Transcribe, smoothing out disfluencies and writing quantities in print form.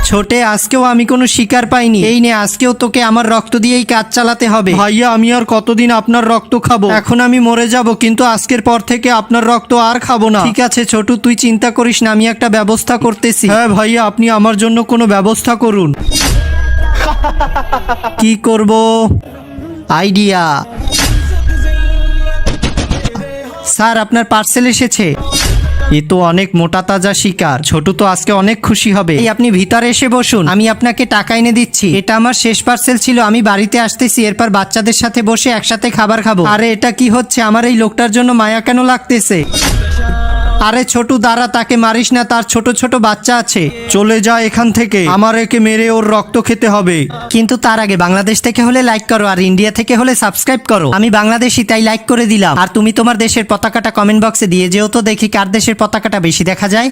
ছোটে, আজকেও আমি কোনো শিকার পাইনি। এই নে, আজকেও তোকে আমার রক্ত দিয়েই কাজ চালাতে হবে। ভাইয়া, আমি আর কতদিন আপনার রক্ত খাবো? এখন আমি মরে যাব, কিন্তু আজকের পর থেকে আপনার রক্ত আর খাবো না। ঠিক আছে ছোটু, তুই চিন্তা করিস না, আমি একটা ব্যবস্থা করতেছি। হ্যাঁ ভাইয়া, আপনি আমার জন্য কোনো ব্যবস্থা করুন। কি করব? আইডিয়া। স্যার, আপনার পার্সেল এসেছে। এ তো অনেক মোটা তাজা শিকার। ছোটু তো আজকে অনেক খুশি হবে। এই আপনি ভিতরে এসে বসুন, আমি আপনাকে টাকা এনে দিচ্ছি। এটা আমার শেষ পার্সেল ছিল, আমি বাড়িতে আসতেছি, এরপর বাচ্চাদের সাথে বসে একসাথে খাবার খাবো। আরে এটা কি হচ্ছে? আমার এই লোকটার জন্য মায়া কেন লাগতেছে? আরে ছোটু দাঁড়া, তাকে মারিস না, তার ছোট ছোট বাচ্চা আছে। চলে যা এখান থেকে, আমার একে মেরে ওর রক্ত খেতে হবে। কিন্তু তার আগে বাংলাদেশ থেকে হলে লাইক করো, আর ইন্ডিয়া থেকে হলে সাবস্ক্রাইব করো। আমি বাংলাদেশি, তাই লাইক করে দিলাম। আর তুমি তোমার দেশের পতাকাটা কমেন্ট বক্সে দিয়ে যেও তো, দেখি কার দেশের পতাকাটা বেশি দেখা যায়।